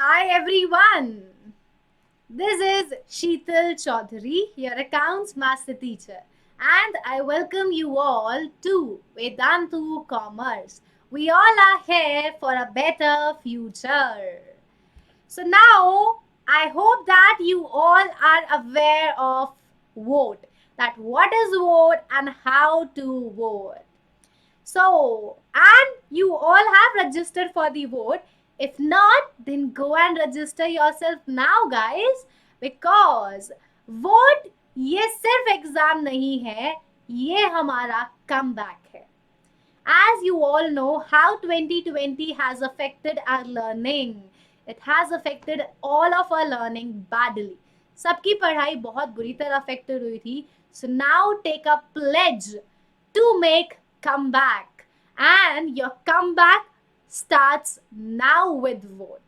Hi everyone. This is Sheetal Chaudhary, your accounts master teacher, and I welcome you all to Vedantu Commerce. We all are here for a better future. So now I hope that you all are aware of vote. That what is vote and how to vote. So, and you all have registered for the vote. If not, then go and register yourself now, guys, because vote ये सिर्फ exam नहीं है, ये हमारा comeback है. As you all know, how 2020 has affected our learning. It has affected all of our learning badly. सबकी पढ़ाई बहुत बुरी तरह affected हुई थी. So now take a pledge to make comeback. And your comeback starts now with vote.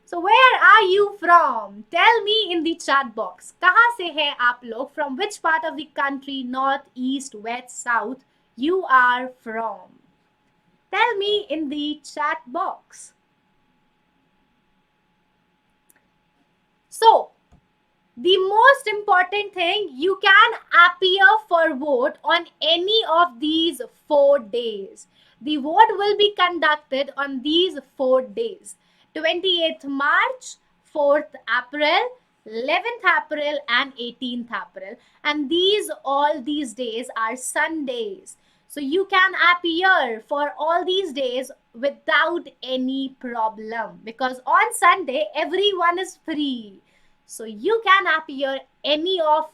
So where are you from? Tell me in the chat box. कहाँ से हैं आप लोग? From which part of the country, north, east, west, south, you are from? Tell me in the chat box. So, the most important thing, you can appear for vote on any of these 4 days. The vote will be conducted on these 4 days. 28th March, 4th April, 11th April and 18th April. And all these days are Sundays. So you can appear for all these days without any problem, because on Sunday everyone is free. So you can appear any of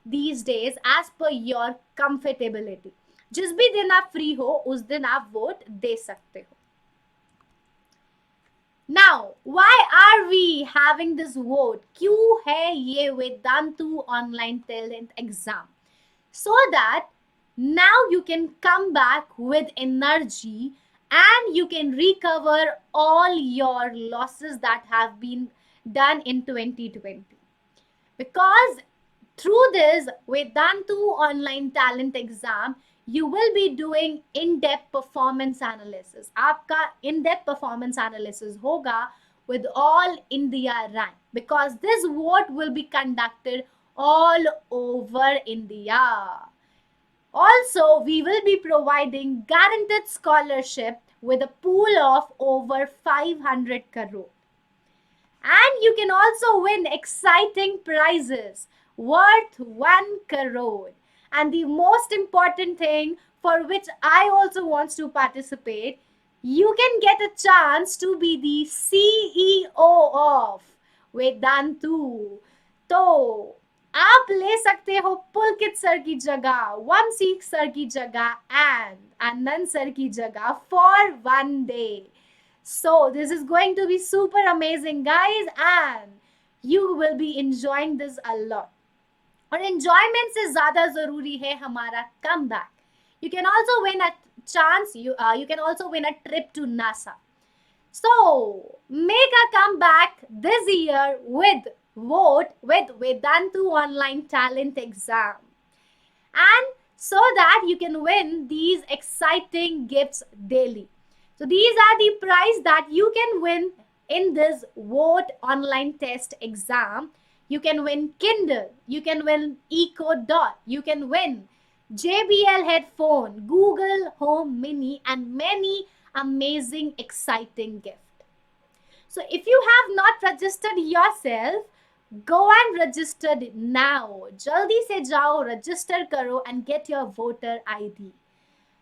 these days as per your comfortability. जिस भी दिन आप free हो उस दिन आप vote दे सकते हो. Now, why are we having this vote? क्यों है ये Vedantu online talent exam? So that now you can come back with energy and you can recover all your losses that have been done in 2020. Because through this Vedantu online talent exam, you will be doing in-depth performance analysis. आपका in-depth performance analysis होगा with all India rank, because this vote will be conducted all over India. Also, we will be providing guaranteed scholarship with a pool of over 500 crore. And you can also win exciting prizes worth 1 crore. And the most important thing, for which I also want to participate, you can get a chance to be the CEO of Vedantu. तो आप ले सकते हो पुलकित sir की जगह, वंशी sir की जगह and Anand sir की जगह for 1 day. So this is going to be super amazing, guys, and you will be enjoying this a lot. और enjoyment से ज़्यादा ज़रूरी है हमारा comeback. You can also win a chance. You can also win a trip to NASA. So make a comeback this year with vote with Vedantu online talent exam, and so that you can win these exciting gifts daily. So these are the prize that you can win in this vote online test exam. You can win Kindle, you can win Eco Dot, you can win JBL headphone, Google Home Mini, and many amazing exciting gifts. So if you have not registered yourself, go and register now. Jaldi se jao, register karo and get your voter ID.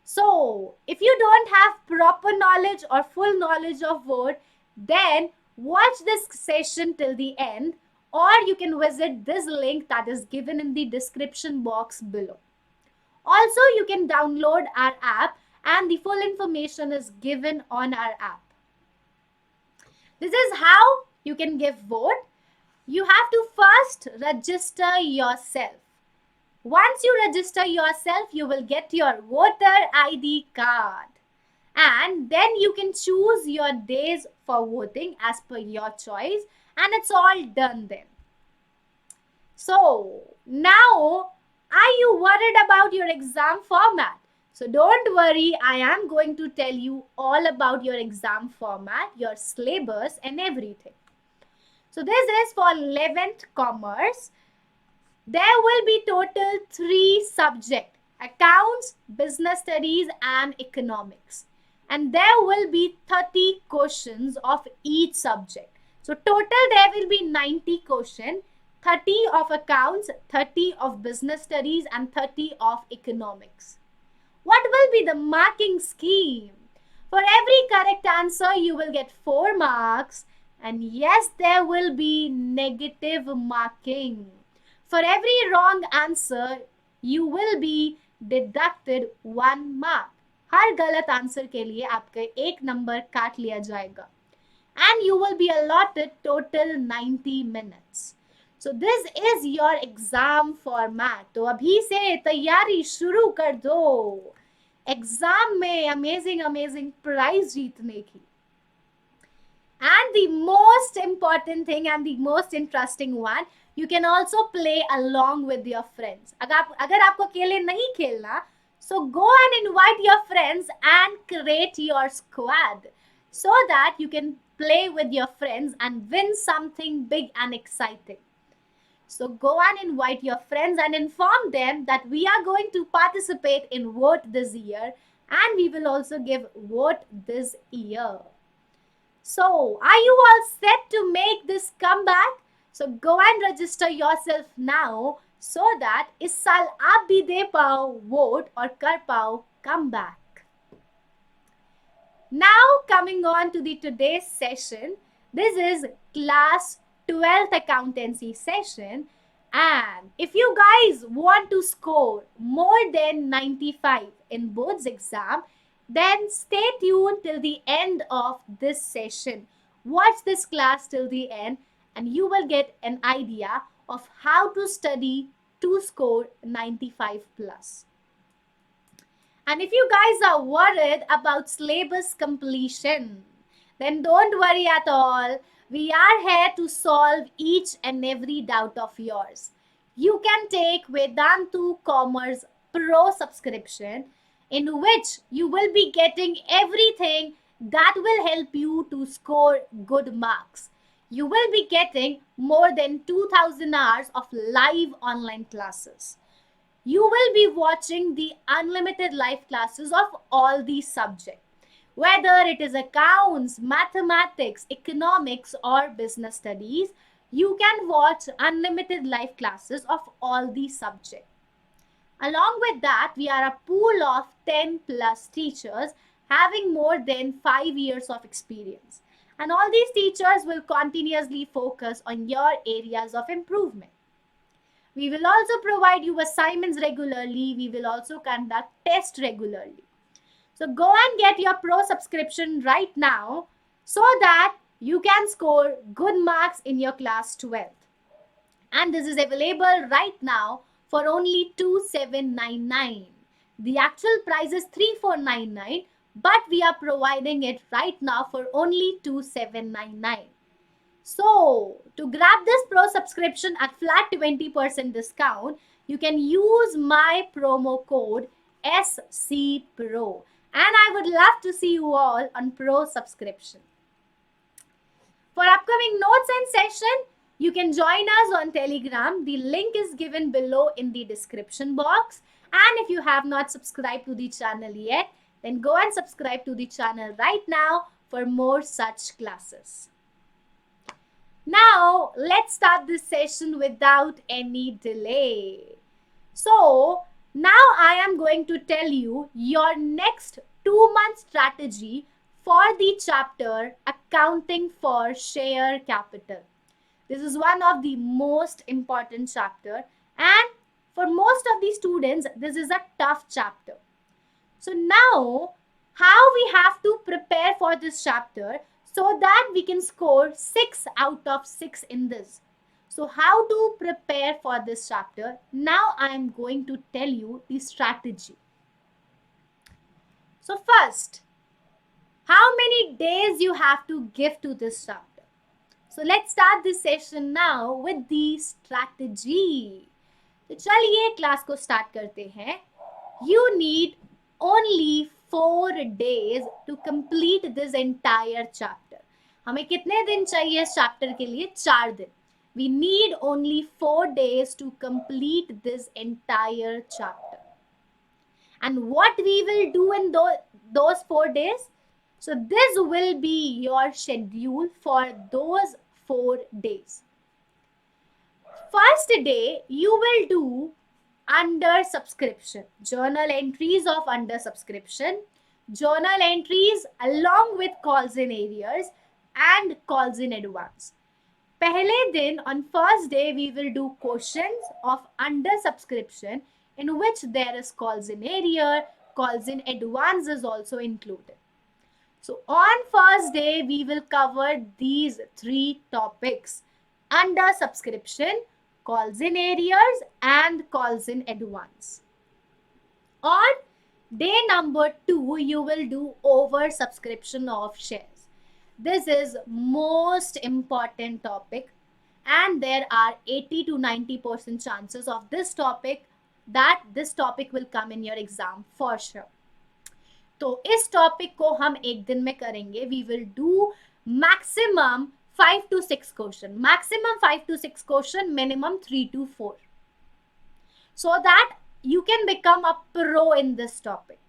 So, if you don't have proper knowledge or full knowledge of vote, then watch this session till the end, or you can visit this link that is given in the description box below. Also, you can download our app and the full information is given on our app. This is how you can give vote. You have to first register yourself. Once you register yourself, you will get your voter ID card. And then you can choose your days for voting as per your choice. And it's all done then. So, now, are you worried about your exam format? So don't worry, I am going to tell you all about your exam format, your syllabus, and everything. So this is for 11th Commerce. There will be total 3 subjects: accounts, business studies, and economics. And there will be 30 questions of each subject. So total there will be 90 questions, 30 of accounts, 30 of business studies, and 30 of economics. What will be the marking scheme? For every correct answer, you will get 4 marks. And yes, there will be negative marking. For every wrong answer, you will be deducted 1 mark. हर गलत answer के लिए आपका 1 number काट लिया जाएगा. And you will be allotted total 90 minutes. So this is your exam format. तो अभी से तैयारी शुरू कर दो एग्जाम में अमेजिंग प्राइज जीतने की. And the most important thing and the most interesting one, you can also play along with your friends. अगर आपको अकेले नहीं खेलना, so go and invite your friends and create your squad so that you can play with your friends and win something big and exciting. So go and invite your friends and inform them that we are going to participate in vote this year, and we will also give vote this year. So are you all set to make this comeback? So go and register yourself now so that इस साल आप भी दे पाओ vote और कर पाओ comeback. Now coming on to the today's session, this is class 12th accountancy session, and if you guys want to score more than 95 in boards exam, then stay tuned till the end of this session. Watch this class till the end and you will get an idea of how to study to score 95 plus. And if you guys are worried about syllabus completion, then don't worry at all. We are here to solve each and every doubt of yours. You can take Vedantu Commerce Pro subscription, in which you will be getting everything that will help you to score good marks. You will be getting more than 2000 hours of live online classes. You will be watching the unlimited live classes of all these subjects, whether it is accounts, mathematics, economics, or business studies. You can watch unlimited live classes of all these subjects. Along with that, we are a pool of 10 plus teachers having more than 5 years of experience. And all these teachers will continuously focus on your areas of improvement. We will also provide you assignments regularly. We will also conduct tests regularly. So go and get your pro subscription right now so that you can score good marks in your class 12th. And this is available right now for only 2799. The actual price is 3499, but we are providing it right now for only 2799. So, to grab this pro subscription at flat 20% discount, you can use my promo code SCPRO. And I would love to see you all on pro subscription. For upcoming notes and session, you can join us on Telegram. The link is given below in the description box. And if you have not subscribed to the channel yet, then go and subscribe to the channel right now for more such classes. Now, let's start this session without any delay. So, now I am going to tell you your next 2-month strategy for the chapter Accounting for Share Capital. This is one of the most important chapter, and for most of the students, this is a tough chapter. So now, how we have to prepare for this chapter so that we can score 6 out of 6 in this. So how to prepare for this chapter? Now I am going to tell you the strategy. So first, how many days you have to give to this chapter? So let's start this session now with the strategy. तो चलिए class को start करते हैं. You need only 4 days to complete this entire chapter. हमें कितने दिन चाहिए इस चैप्टर के लिए? 4 दिन. We need only 4 days to complete this entire chapter. And what we will do in those 4 days? So this will be your schedule for those 4 days. First day, you will do under subscription, journal entries of under subscription, journal entries along with calls in arrears and calls in advance. पहले दिन, on first day, we will do questions of under subscription in which there is calls in arrear, calls in advance is also included. So on first day, we will cover these 3 topics: under subscription, calls in arrears and calls in advance. On day number 2, you will do over subscription of shares. This is most important topic, and there are 80 to 90% chances of this topic will come in your exam for sure. तो इस topic को हम एक दिन में करेंगे. We will do maximum 5 to 6 question. Maximum 5 to 6 question, minimum 3 to 4. So that you can become a pro in this topic.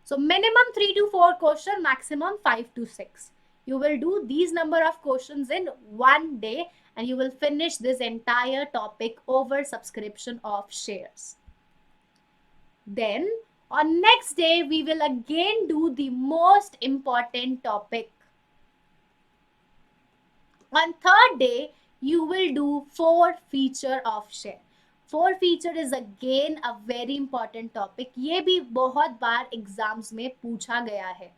So minimum 3 to 4 question, maximum 5 to 6. You will do these number of questions in one day and you will finish this entire topic over subscription of shares. Then on next day, we will again do the most important topic. On third day, you will do forfeiture of share. Forfeiture is again a very important topic. ये भी बहुत बार exams में पूछा गया है.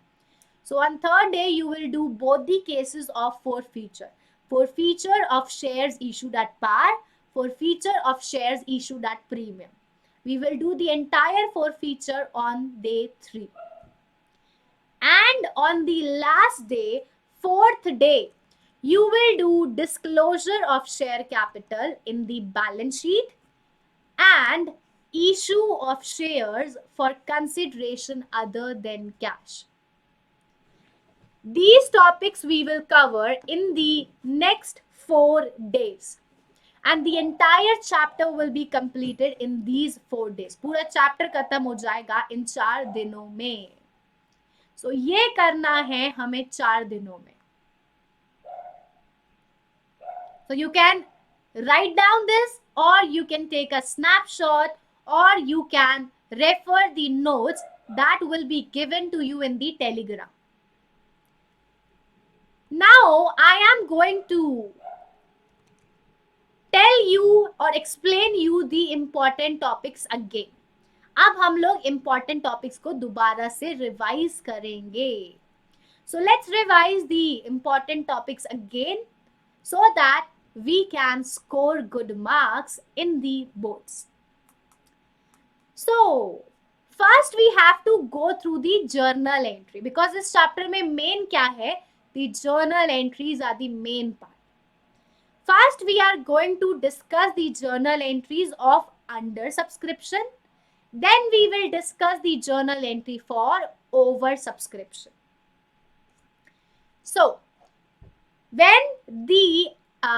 So on third day, you will do both the cases of forfeiture. Forfeiture of shares issued at par, forfeiture of shares issued at premium. We will do the entire forfeiture on day 3. And on the last day, fourth day, you will do disclosure of share capital in the balance sheet and issue of shares for consideration other than cash. These topics we will cover in the next 4 days. And the entire chapter will be completed in these 4 days. पूरा chapter खत्म हो जाएगा इन 4 दिनों में. So ये करना है हमें 4 दिनों में. So you can write down this, or you can take a snapshot, or you can refer the notes that will be given to you in the Telegram. Now I am going to tell you or explain you the important topics again. अब हम लोग important topics को दोबारा से revise करेंगे. So let's revise the important topics again so that we can score good marks in the boards. So first we have to go through the journal entry, because this chapter में main क्या है? The journal entries are the main part. First, we are going to discuss the journal entries of under subscription. Then we will discuss the journal entry for over subscription. So, when the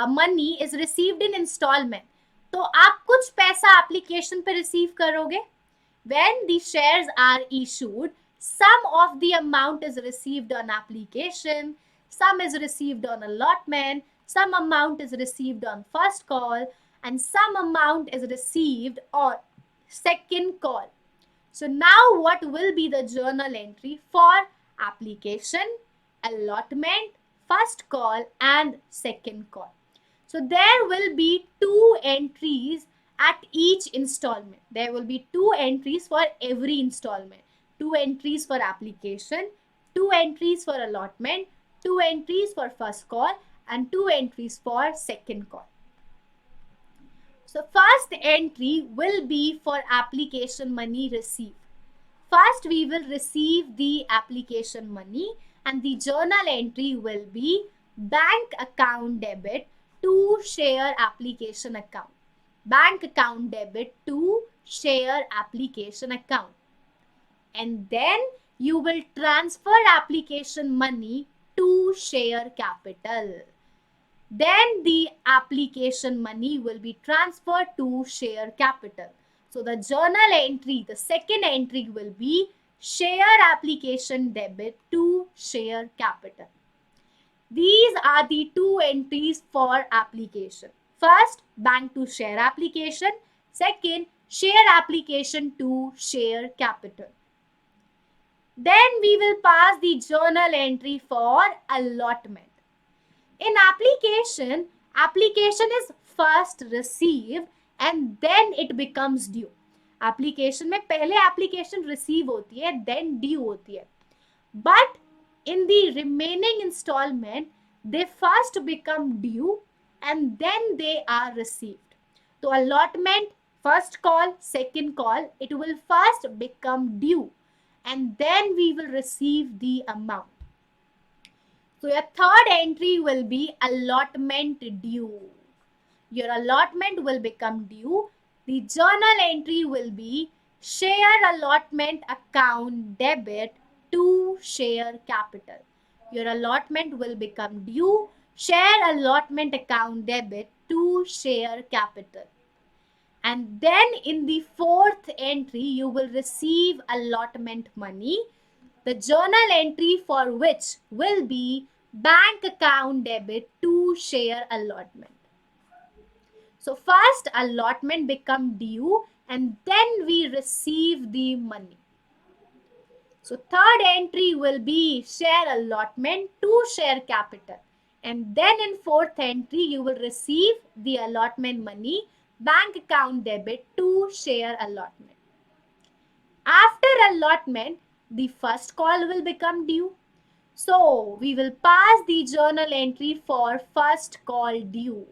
money is received in installment, तो आप कुछ पैसा application पे receive करोगे. When the shares are issued, some of the amount is received on application, some is received on allotment, some amount is received on first call, and some amount is received on second call. So now what will be the journal entry for application, allotment, first call and second call? So there will be 2 entries at each installment. There will be 2 entries for every installment. 2 entries for application, 2 entries for allotment, 2 entries for first call and 2 entries for second call. So first entry will be for application money received. First we will receive the application money and the journal entry will be bank account debit to share application account. Bank account debit to share application account. and then you will transfer application money to share capital. Then the application money will be transferred to share capital. So the journal entry, the second entry will be share application debit to share capital. These are the two entries for application. First, bank to share application. Second, share application to share capital. Then we will pass the journal entry for allotment. In application is first received and then it becomes due. Application में पहले application receive होती है, then due होती है. But in the remaining installment, they first become due and then they are received. So allotment, first call, second call, it will first become due and then we will receive the amount. So your third entry will be allotment due. Your allotment will become due. The journal entry will be share allotment account debit to share capital. Your allotment will become due. Share allotment account debit to share capital. And then in the fourth entry, you will receive allotment money. The journal entry for which will be bank account debit to share allotment. So first allotment become due and then we receive the money. So third entry will be share allotment to share capital. And then in fourth entry, you will receive the allotment money, bank account debit to share allotment. After allotment, the first call will become due. So we will pass the journal entry for first call due.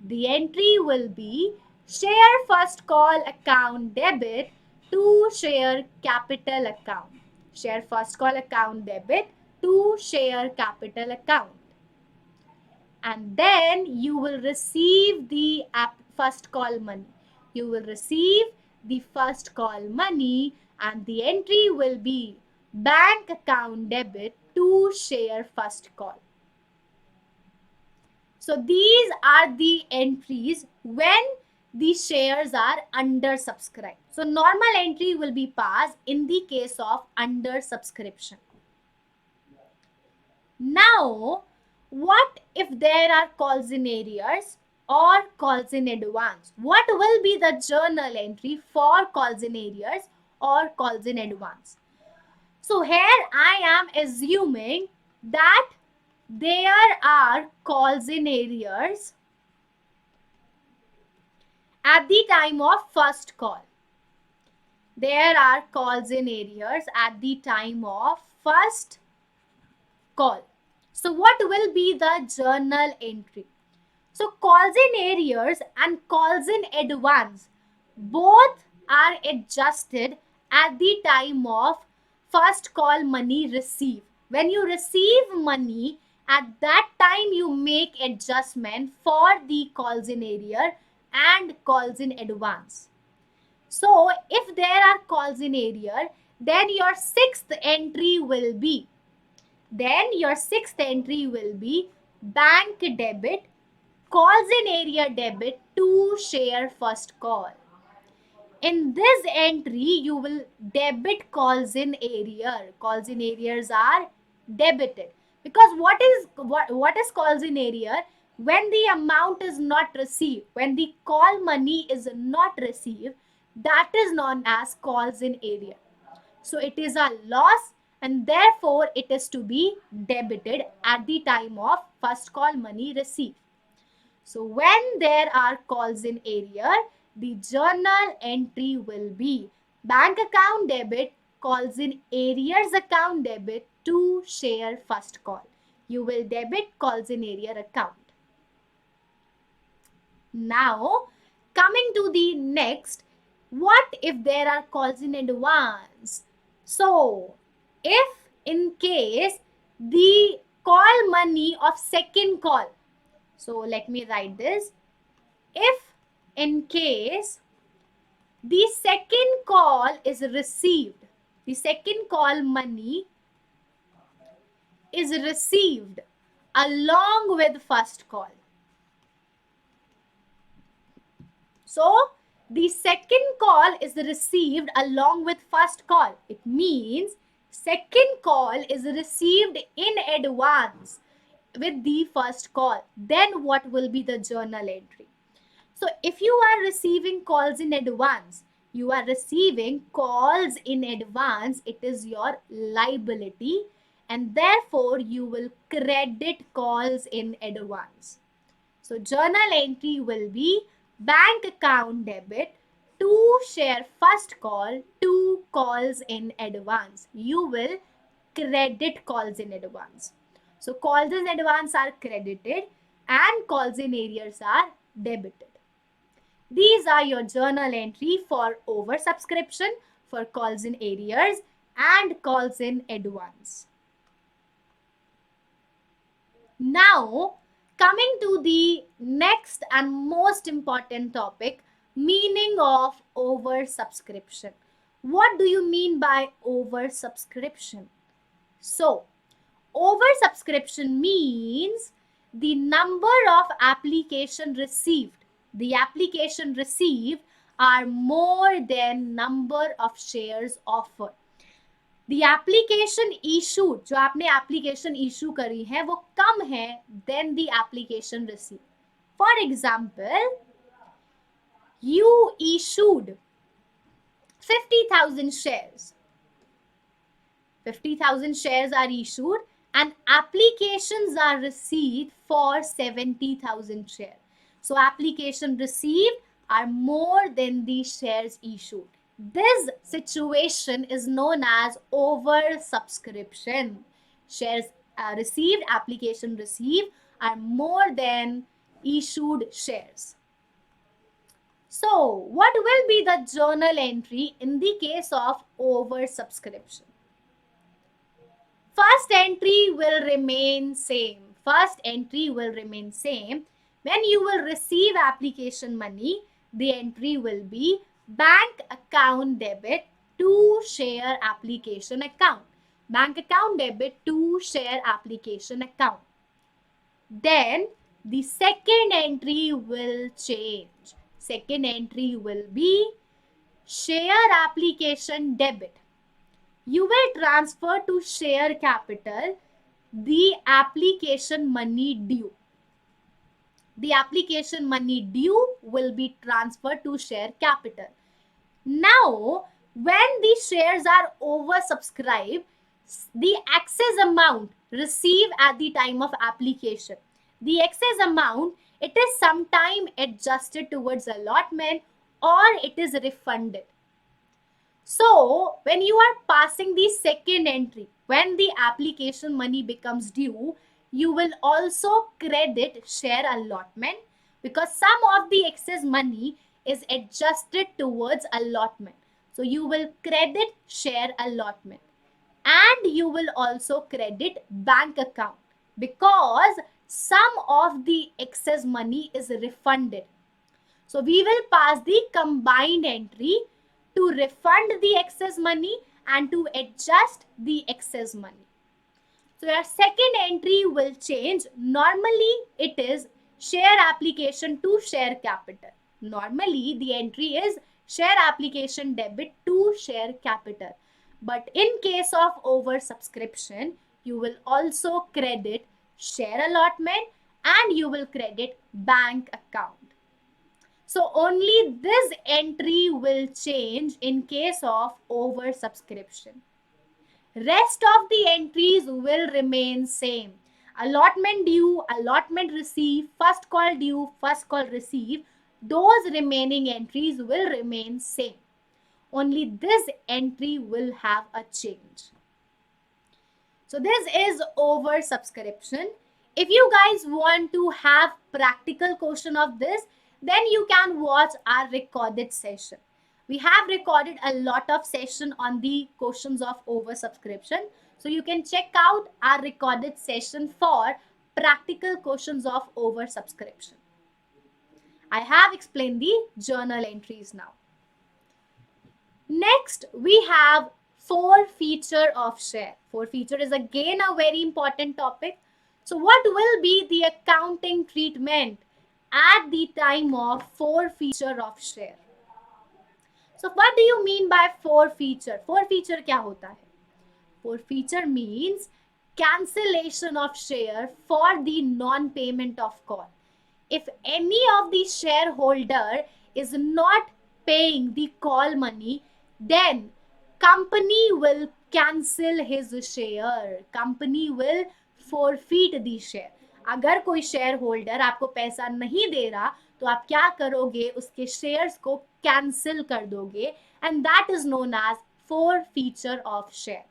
The entry will be share first call account debit to share capital account. Share first call account debit to share capital account. And then you will receive the first call money. You will receive the first call money and the entry will be bank account debit to share first call. So these are the entries when the shares are undersubscribed. So normal entry will be passed in the case of undersubscription. Now, what if there are calls in arrears or calls in advance? What will be the journal entry for calls in arrears or calls in advance? So here I am assuming that there are calls in arrears at the time of first call. There are calls in arrears at the time of first call. So what will be the journal entry? So calls in arrears and calls in advance both are adjusted at the time of first call money receive. When you receive money, at that time you make adjustment for the calls in arrear and calls in advance. So if there are calls in arrear, then your sixth entry will be bank debit calls in arrear debit to share first call. In this entry, you will debit calls in arrear. Calls in arrears are debited. Because what is calls in arrear? When the amount is not received, when the call money is not received, that is known as calls in arrear. So it is a loss and therefore it is to be debited at the time of first call money received. So when there are calls in arrear, the journal entry will be bank account debit calls in arrears account debit to share first call. You will debit calls in arrear account. Now coming to the next, what if there are calls in advance? So if in case the call money of second call, so let me write this. If in case the second call is received, The second call money is received along with first call. So the second call is received along with first call. It means second call is received in advance with the first call. Then what will be the journal entry? So if you are receiving calls in advance, you are receiving calls in advance, it is your liability, and therefore you will credit calls in advance. So journal entry will be bank account debit to share first call, 2 calls in advance. You will credit calls in advance. So calls in advance are credited and calls in arrears are debited. These are your journal entry for oversubscription, for calls in arrears and calls in advance. Now, coming to the next and most important topic, meaning of oversubscription. What do you mean by oversubscription? So, oversubscription means the number of application received. The application received are more than number of shares offered. The application issued, जो आपने application issue करी है वो कम है than the application received. For example, you issued 50,000 shares. 50,000 shares are issued and applications are received for 70,000 shares. So application received are more than the shares issued. This situation is known as oversubscription. Shares received, application received are more than issued shares. So, what will be the journal entry in the case of oversubscription? First entry will remain same. First entry will remain same. When you will receive application money, the entry will be bank account debit to share application account. Bank account debit to share application account. Then the second entry will change. Second entry will be share application debit. You will transfer to share capital the application money due. The application money due will be transferred to share capital. Now, when the shares are oversubscribed, the excess amount received at the time of application, the excess amount, it is sometime adjusted towards allotment or it is refunded. So, when you are passing the second entry, when the application money becomes due, you will also credit share allotment because some of the excess money is adjusted towards allotment. So, you will credit share allotment and you will also credit bank account because some of the excess money is refunded. So, we will pass the combined entry to refund the excess money and to adjust the excess money. So your second entry will change. Normally it is share application to share capital. Normally the entry is share application debit to share capital. But in case of oversubscription, you will also credit share allotment and you will credit bank account. So only this entry will change in case of oversubscription. Rest of the entries will remain same. Allotment due, allotment receive, first call due, first call receive. Those remaining entries will remain same. Only this entry will have a change. So this is oversubscription. If you guys want to have practical question of this, then you can watch our recorded session. We have recorded a lot of session on the questions of oversubscription. So you can check out our recorded session for practical questions of oversubscription. I have explained the journal entries now. Next, we have forfeiture of share. Forfeiture is again a very important topic. So what will be the accounting treatment at the time of forfeiture of share? So what do you mean by forfeiture? Forfeiture क्या होता है? Forfeiture means cancellation of share for the non-payment of call. If any of the shareholder is not paying the call money, then company will cancel his share. Company will forfeit the share. अगर कोई share holder आपको पैसा नहीं दे रहा तो आप क्या करोगे, उसके शेयर्स को कैंसिल कर दोगे, and that is known as forfeiture of share.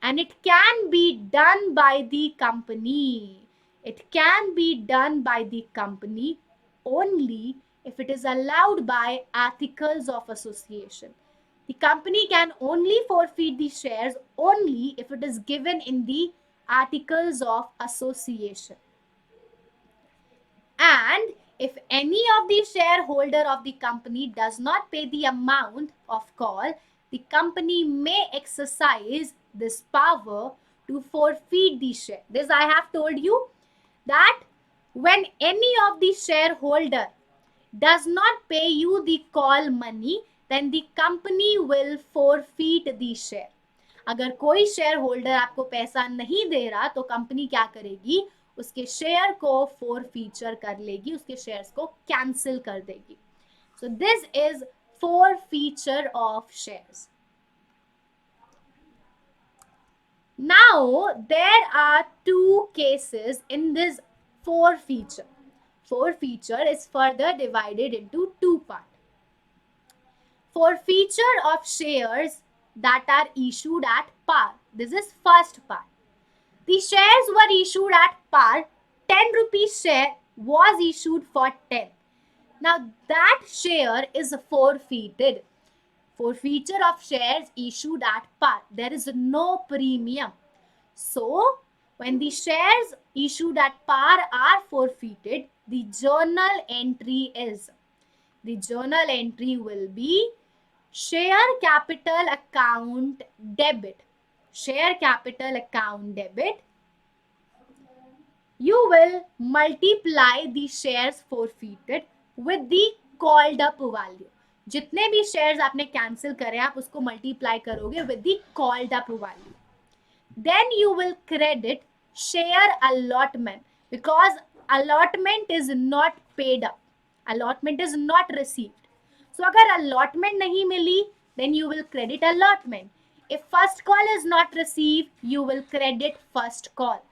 And it can be done by the company. It can be done by the company only if it is allowed by articles of association. The company can only forfeit the shares only if it is given in the articles of association. And if any of the shareholder of the company does not pay the amount of call, the company may exercise this power to forfeit the share. This I have told you that when any of the shareholder does not pay you the call money, then the company will forfeit the share. अगर कोई share holder आपको पैसा नहीं दे रहा तो company क्या करेगी, उसके शेयर को forfeiture कर लेगी, उसके शेयर्स को कैंसिल कर देगी. So this is forfeiture of shares. Now there are two cases in this forfeiture. Forfeiture is further divided into two parts. Forfeiture of shares that are issued at par. This is first part. The shares were issued at par. 10 rupees share was issued for 10. Now that share is forfeited. Forfeiture of shares issued at par. There is no premium. So when the shares issued at par are forfeited, the journal entry will be share capital account debit. Share capital account debit. You will multiply the shares forfeited with the called up value. जितने भी shares आपने cancel करे आप उसको multiply करोगे with the called up value. Then you will credit share allotment because allotment is not paid up. Allotment is not received. So अगर allotment नहीं मिली, then you will credit allotment. If first call is not received, you will credit first call.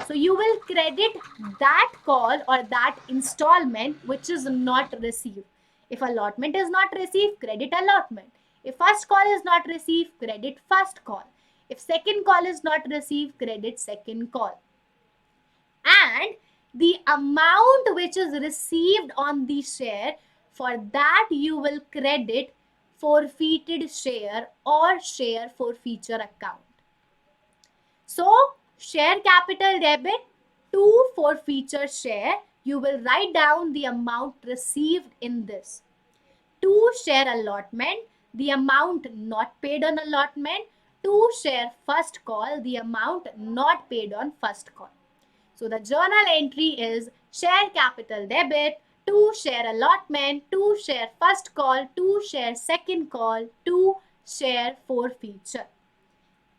So you will credit that call or that installment which is not received. If allotment is not received, credit allotment. If first call is not received, credit first call. If second call is not received, credit second call. And the amount which is received on the share, for that you will credit forfeited share or share forfeiture account. So share capital debit to forfeiture share, you will write down the amount received in this. To share allotment, the amount not paid on allotment. To share first call, the amount not paid on first call. So the journal entry is share capital debit, to share allotment, to share first call, to share second call, to share forfeiture.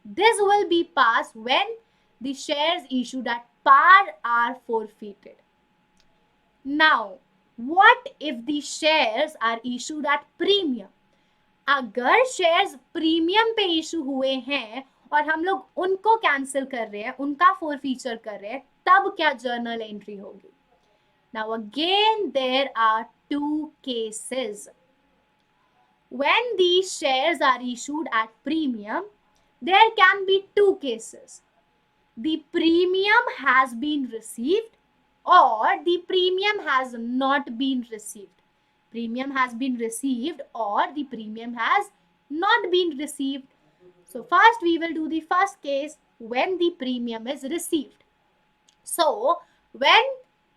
This will be passed when the shares issued at par are forfeited. Now, what if the shares are issued at premium? अगर shares premium पे issue हुए हैं और हम लोग उनको cancel कर रहे हैं, उनका forfeiture कर रहे हैं, तब क्या जर्नल एंट्री होगी? Now again there are two cases. When these shares are issued at premium, there can be two cases. The premium has been received or the premium has not been received. Premium has been received or the premium has not been received. So first we will do the first case when the premium is received. So when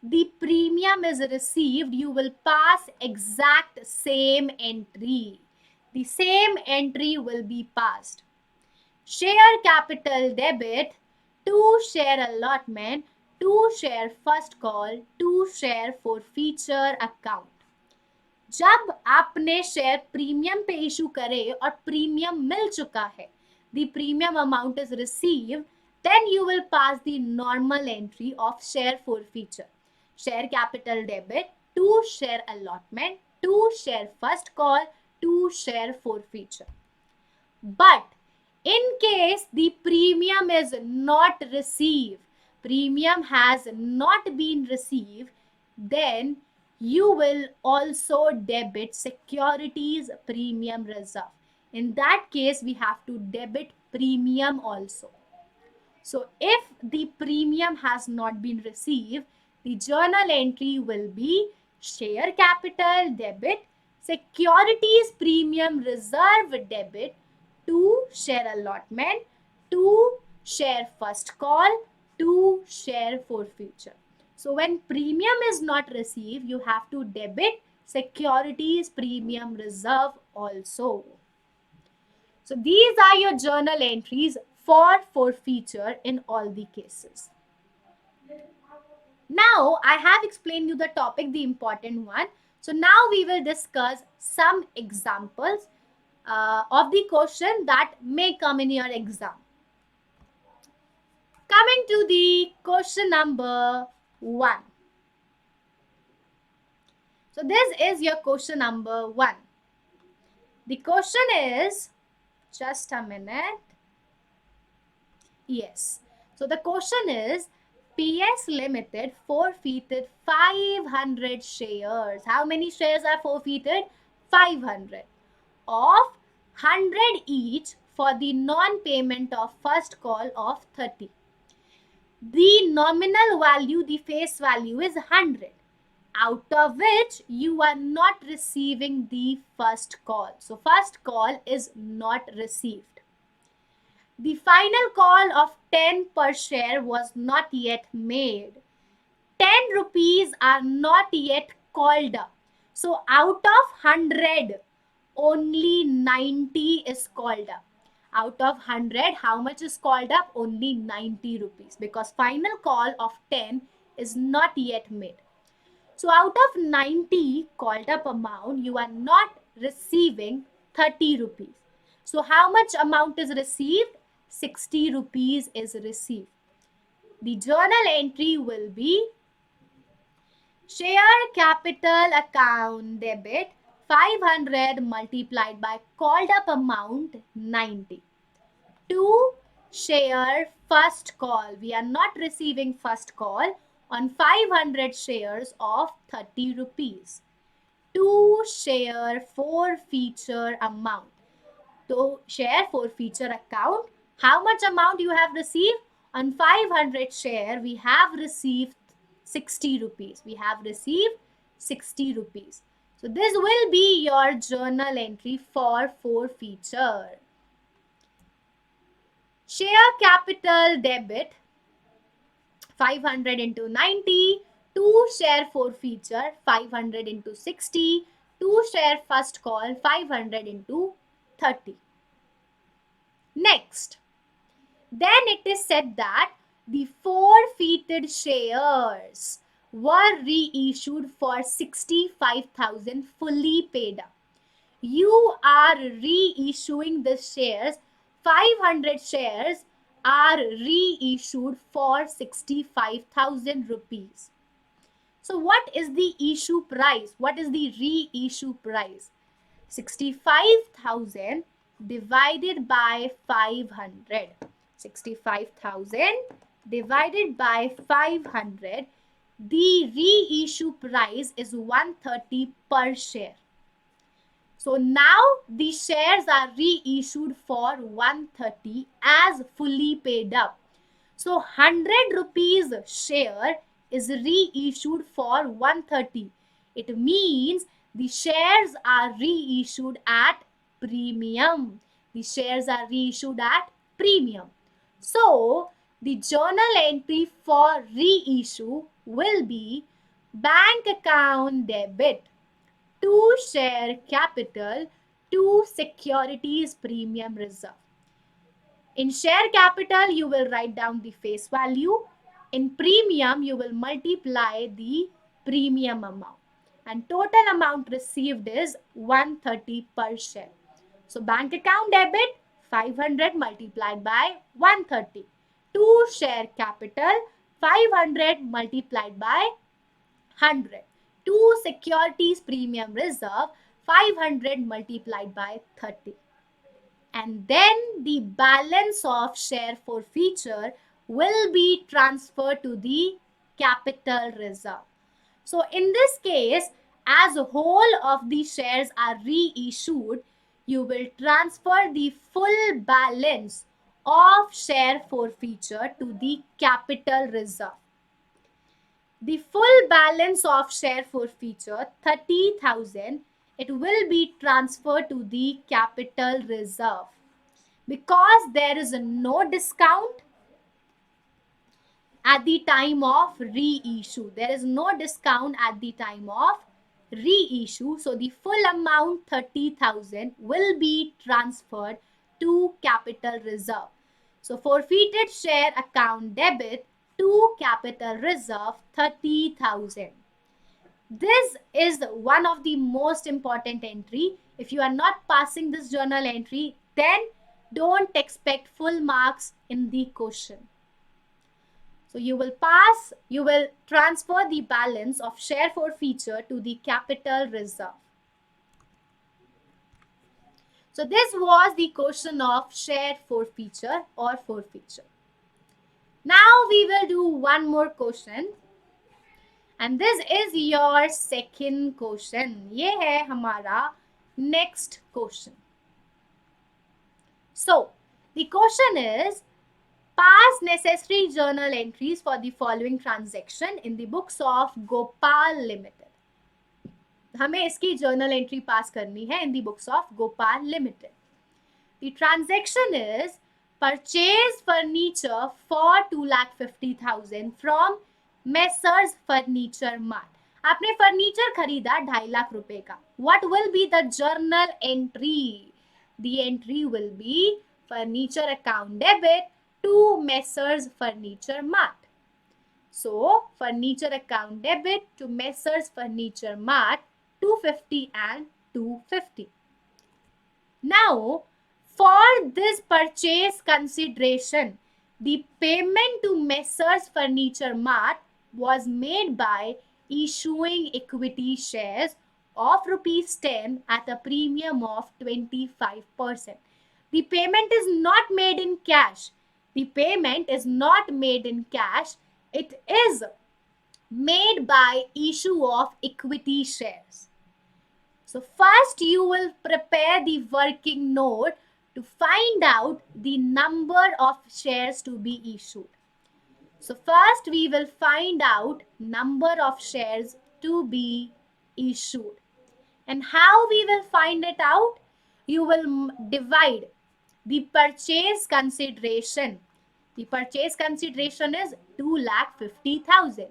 the premium is received, you will pass exact same entry. the same entry will be passed. Share capital debit to share allotment to share first call to share forfeiture account. जब आपने share premium पे issue करे और premium मिल चुका है, the premium amount is received, then you will pass the normal entry of share forfeiture. Share capital debit to share allotment to share first call to share forfeiture. But in case the premium is not received, premium has not been received, then you will also debit securities premium reserve. In that case, we have to debit premium also. So if the premium has not been received, the journal entry will be share capital debit, securities premium reserve debit to share allotment, to share first call, to share forfeiture. So when premium is not received, you have to debit securities premium reserve also. So these are your journal entries for forfeiture in all the cases. Now I have explained you the topic, the important one. So now we will discuss some examples of the question that may come in your exam. Coming to the question number 1. So this is your question number 1. The question is, just a minute. Yes. So the question is, PS Limited forfeited 500 shares. How many shares are forfeited? 500. Of 100 each for the non-payment of first call of 30. The nominal value, the face value is 100, out of which you are not receiving the first call. So first call is not received. The final call of 10 per share was not yet made. 10 rupees are not yet called up. So out of 100, only 90 is called up. Out of 100, how much is called up? Only 90 rupees, because final call of 10 is not yet made. So out of 90 called up amount, you are not receiving 30 rupees. So how much amount is received? 60 rupees is received. The journal entry will be share capital account debit 500 multiplied by called up amount 90. To share first call, we are not receiving first call on 500 shares of 30 rupees. To share forfeiture amount. To share forfeiture account, how much amount you have received? On 500 share, we have received 60 rupees. We have received 60 rupees. So this will be your journal entry for forfeiture. Share capital debit 500 into 90, to share forfeiture 500 into 60, to share first call 500 into 30. Next, then it is said that the forfeited shares were reissued for 65,000 fully paid up. You are reissuing the shares, 500 shares are reissued for 65,000 rupees. So what is the issue price? What is the reissue price? 65,000 divided by 500. 65,000 divided by 500. The reissue price is 130 per share. So now the shares are reissued for 130 as fully paid up. So 100 rupees share is reissued for 130. It means the shares are reissued at premium. The shares are reissued at premium. So the journal entry for reissue will be bank account debit to share capital to securities premium reserve. In share capital, you will write down the face value. In premium, you will multiply the premium amount. And total amount received is 130 per share. So bank account debit 500 multiplied by 130. To share capital 500 multiplied by 100. To securities premium reserve 500 multiplied by 30. And then the balance of share forfeiture will be transferred to the capital reserve. So in this case, as a whole of the shares are reissued, you will transfer the full balance of share forfeiture to the capital reserve. The full balance of share forfeiture, 30,000, it will be transferred to the capital reserve. Because there is no discount at the time of reissue. There is no discount at the time of reissue. So the full amount 30,000 will be transferred to capital reserve. So forfeited share account debit to capital reserve 30,000. This is one of the most important entry. If you are not passing this journal entry, then don't expect full marks in the question. So you will pass, you will transfer the balance of share forfeiture to the capital reserve. So this was the question of share forfeiture or forfeiture. Now we will do one more question. And this is your second question. ये है हमारा next question. So the question is, pass necessary journal entries for the following transaction in the books of Gopal Limited. हमें इसकी journal entry pass करनी है in the books of Gopal Limited. The transaction is purchase furniture for 2,50,000 from Messrs Furniture Mart. आपने furniture खरीदा 2.5 लाख रुपए का. What will be the journal entry? The entry will be furniture account debit to Messrs Furniture Mart. So furniture account debit to Messrs Furniture Mart 250 and 250. Now for this purchase consideration, the payment to Messrs Furniture Mart was made by issuing equity shares of rupees 10 at a premium of 25%. The payment is not made in cash. The payment is not made in cash. It is made by issue of equity shares. So first you will prepare the working note to find out the number of shares to be issued. So first we will find out number of shares to be issued. And how we will find it out? You will divide the purchase consideration. The purchase consideration is 2,50,000.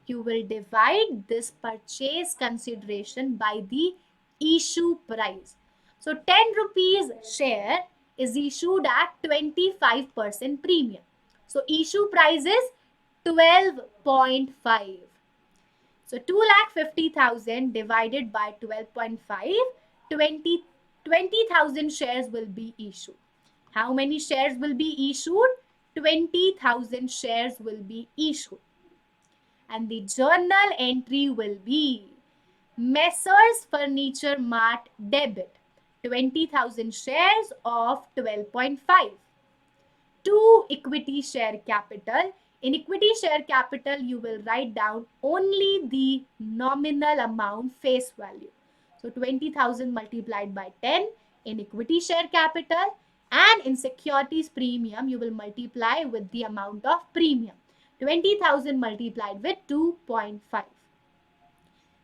You will divide this purchase consideration by the issue price. So 10 rupees share is issued at 25% premium. So issue price is 12.5. So 2,50,000 divided by 12.5, 20,000 shares will be issued. How many shares will be issued? 20,000 shares will be issued. And the journal entry will be Messrs Furniture Mart debit 20,000 shares of 12.5 to equity share capital. In equity share capital, you will write down only the nominal amount face value. So 20,000 multiplied by 10 in equity share capital, and in securities premium, you will multiply with the amount of premium. 20,000 multiplied with 2.5.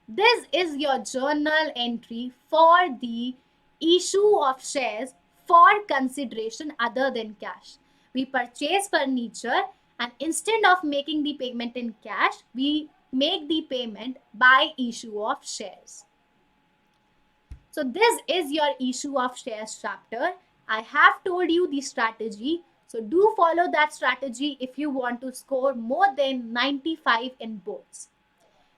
This is your journal entry for the issue of shares for consideration other than cash. We purchase furniture, and instead of making the payment in cash, we make the payment by issue of shares. So this is your issue of shares chapter. I have told you the strategy. So do follow that strategy if you want to score more than 95 in boards.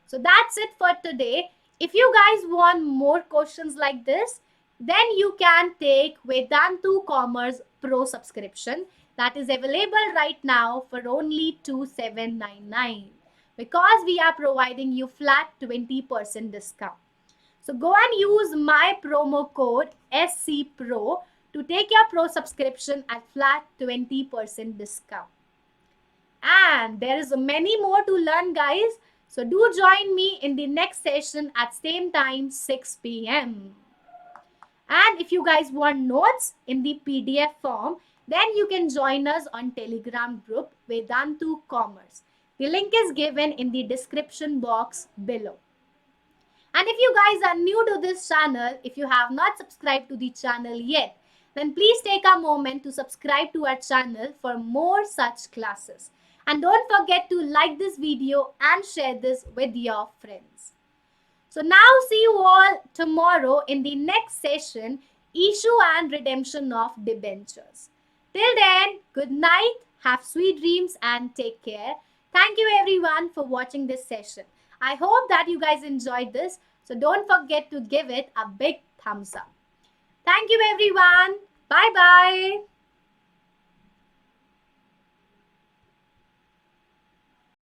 So that's it for today. If you guys want more questions like this, then you can take Vedantu Commerce Pro subscription that is available right now for only 2799 because we are providing you flat 20% discount. So go and use my promo code SCPRO to take your Pro subscription at flat 20% discount. And there is many more to learn, guys. So do join me in the next session at same time 6 p.m. And if you guys want notes in the PDF form, then you can join us on Telegram group Vedantu Commerce. The link is given in the description box below. And if you guys are new to this channel, if you have not subscribed to the channel yet, then please take a moment to subscribe to our channel for more such classes. And don't forget to like this video and share this with your friends. So now see you all tomorrow in the next session, issue and redemption of debentures. Till then, good night, have sweet dreams and take care. Thank you everyone for watching this session. I hope that you guys enjoyed this. So don't forget to give it a big thumbs up. Thank you everyone. Bye bye.